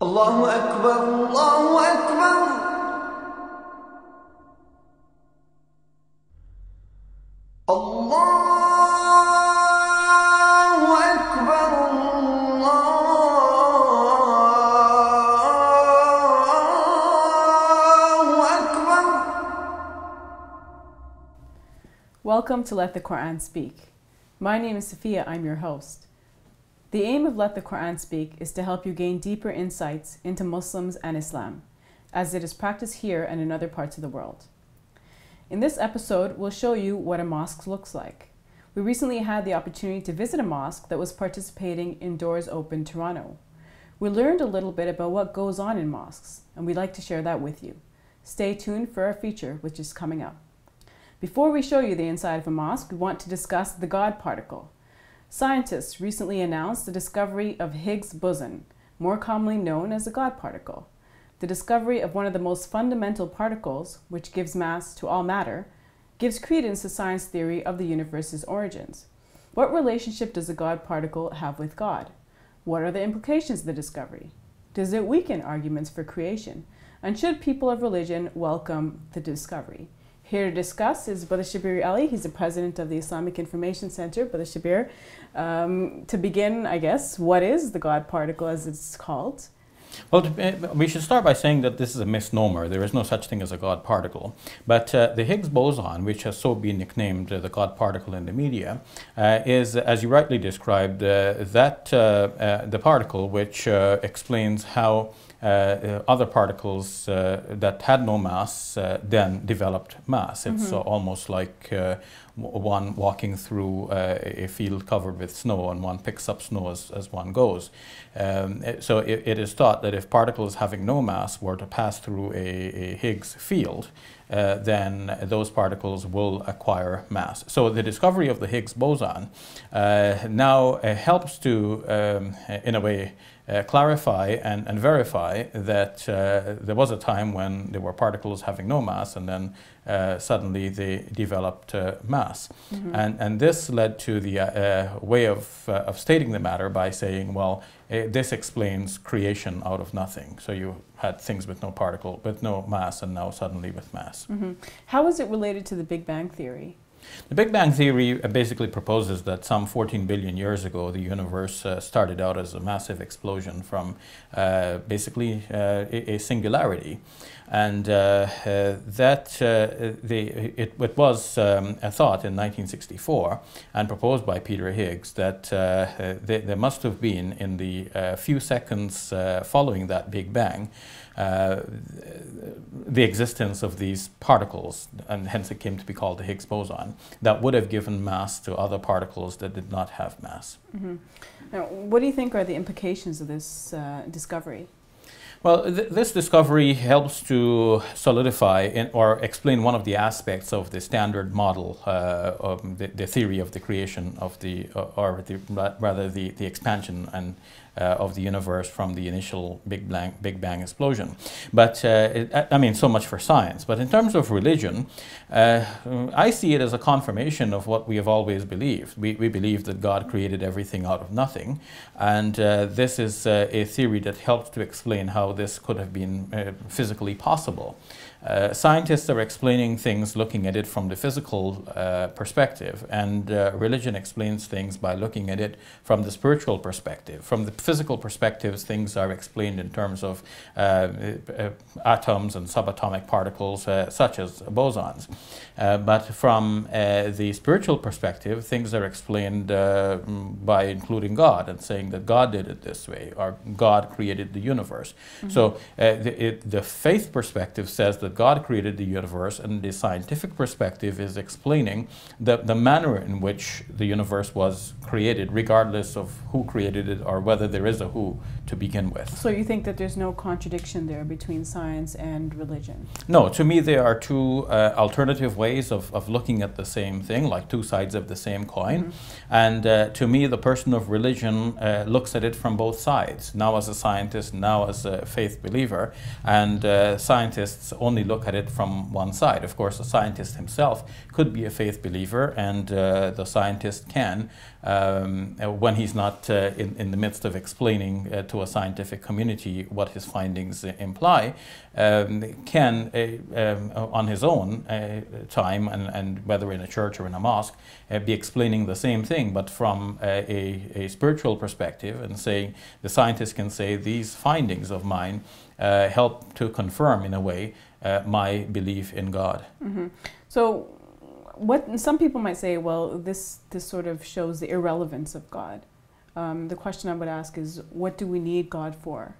الله أكبر الله أكبر الله أكبر الله أكبر. Welcome to Let the Quran Speak. My name is Sophia, I'm your host. The aim of Let the Quran Speak is to help you gain deeper insights into Muslims and Islam, as it is practiced here and in other parts of the world. In this episode, we'll show you what a mosque looks like. We recently had the opportunity to visit a mosque that was participating in Doors Open Toronto. We learned a little bit about what goes on in mosques, and we'd like to share that with you. Stay tuned for our feature, which is coming up. Before we show you the inside of a mosque, we want to discuss the God particle. Scientists recently announced the discovery of Higgs boson, more commonly known as the God particle. The discovery of one of the most fundamental particles, which gives mass to all matter, gives credence to science theory of the universe's origins. What relationship does the God particle have with God? What are the implications of the discovery? Does it weaken arguments for creation? And should people of religion welcome the discovery? Here to discuss is Brother Shabir Ali. He's the president of the Islamic Information Center. Brother Shabir, to begin, I guess, what is the God particle as it's called? Well, we should start by saying that this is a misnomer. There is no such thing as a God particle. But the Higgs boson, which has so been nicknamed the God particle in the media, is, as you rightly described, the particle which explains how other particles that had no mass then developed mass. It's almost like one walking through a field covered with snow, and one picks up snow as one goes. So it is thought that if particles having no mass were to pass through a Higgs field, then those particles will acquire mass. So the discovery of the Higgs boson now helps to, in a way, clarify and verify that there was a time when there were particles having no mass, and then suddenly they developed mass. And this led to the way of stating the matter by saying, well, this explains creation out of nothing. So you had things with no particle, with no mass, and now suddenly with mass. How is it related to the Big Bang Theory? The Big Bang Theory basically proposes that some 14 billion years ago the universe started out as a massive explosion from basically a singularity. And it was a thought in 1964 and proposed by Peter Higgs that there must have been, in the few seconds following that Big Bang, the existence of these particles, and hence it came to be called the Higgs boson, that would have given mass to other particles that did not have mass. Now, what do you think are the implications of this discovery? Well, this discovery helps to solidify or explain one of the aspects of the standard model of the theory of the creation of rather the expansion and of the universe from the initial Big Bang explosion. But I mean, so much for science. But in terms of religion, I see it as a confirmation of what we have always believed. We believe that God created everything out of nothing, and this is a theory that helps to explain how this could have been physically possible. Scientists are explaining things looking at it from the physical perspective, and religion explains things by looking at it from the spiritual perspective. From the physical perspectives, things are explained in terms of atoms and subatomic particles such as bosons. But from the spiritual perspective, things are explained by including God and saying that God did it this way, or God created the universe. So the faith perspective says that God created the universe, and the scientific perspective is explaining the manner in which the universe was created, regardless of who created it or whether there is a who to begin with. So you think that there's no contradiction there between science and religion? No, to me there are two alternative ways of looking at the same thing, like two sides of the same coin. And to me, the person of religion looks at it from both sides, now as a scientist, now as a faith believer. And scientists only only look at it from one side. Of course, the scientist himself could be a faith believer, and the scientist can, when he's not in the midst of explaining to a scientific community what his findings imply, can, on his own time, and whether in a church or in a mosque, be explaining the same thing, but from a spiritual perspective, and saying, the scientist can say, these findings of mine help to confirm, in a way, my belief in God. Mm-hmm. So, what some people might say, well, this sort of shows the irrelevance of God. The question I would ask is, what do we need God for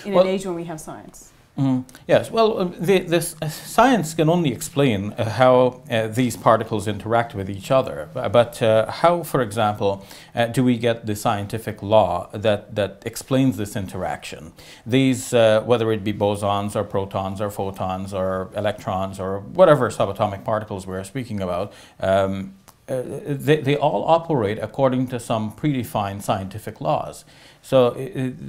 in an age when we have science? Yes, well, this science can only explain how these particles interact with each other, but how, for example, do we get the scientific law that explains this interaction? These, whether it be bosons or protons or photons or electrons or whatever subatomic particles we're speaking about, they all operate according to some predefined scientific laws. So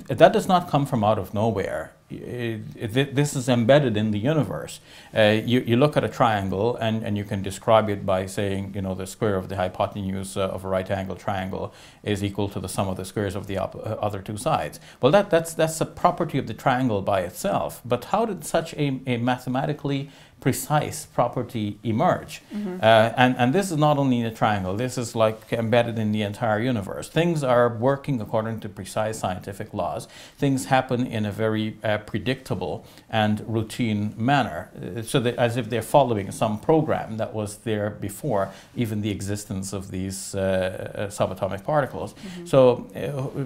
that does not come from out of nowhere. This is embedded in the universe. You look at a triangle and you can describe it by saying, you know, the square of the hypotenuse of a right angle triangle is equal to the sum of the squares of the other two sides. Well, that's a property of the triangle by itself. But how did such a mathematically precise property emerge? And this is not only in a triangle, this is like embedded in the entire universe. Things are working according to precise scientific laws. Things happen in a very predictable and routine manner, so that as if they're following some program that was there before even the existence of these subatomic particles. So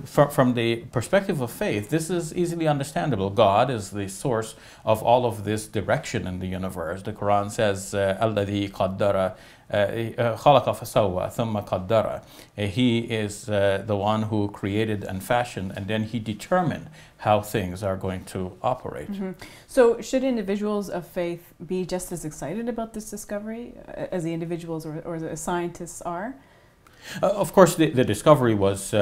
from the perspective of faith, this is easily understandable. God is the source of all of this direction in the universe. The Quran says, "Alladhi qaddara khalaqa fasawwa thumma qaddara." He is the one who created and fashioned, and then he determined how things are going to operate. So should individuals of faith be just as excited about this discovery as the individuals or the scientists are? Of course, the discovery was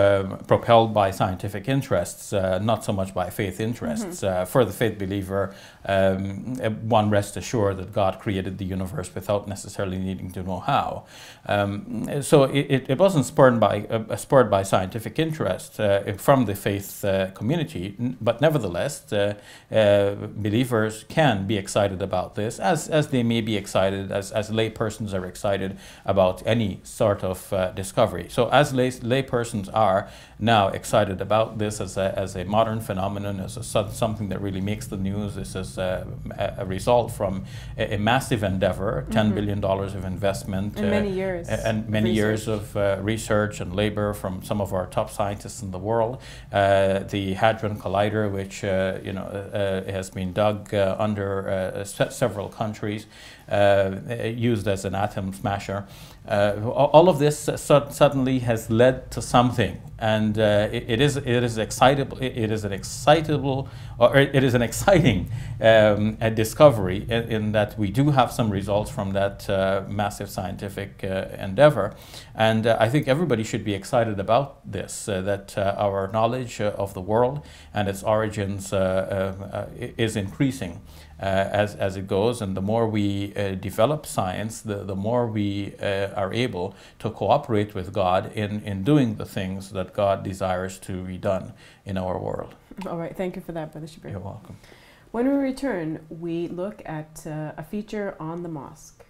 propelled by scientific interests, not so much by faith interests. For the faith believer, one rests assured that God created the universe without necessarily needing to know how. So it wasn't spurred by scientific interest from the faith community, but nevertheless, believers can be excited about this, as they may be excited, as lay persons are excited about any sort of discovery. So as lay persons are now excited about this as a modern phenomenon, as something that really makes the news. This is a result from a massive endeavor, $10 billion of investment. In many years. And many years of research and labor from some of our top scientists in the world. The Hadron Collider, which has been dug under several countries, used as an atom smasher. All of this suddenly has led to something, and it is an exciting discovery in that we do have some results from that massive scientific endeavor, and I think everybody should be excited about this. That our knowledge of the world and its origins is increasing. As it goes, and the more we develop science, the more we are able to cooperate with God in doing the things that God desires to be done in our world. All right, thank you for that, Brother Shabir. You're welcome. When we return, we look at a feature on the mosque.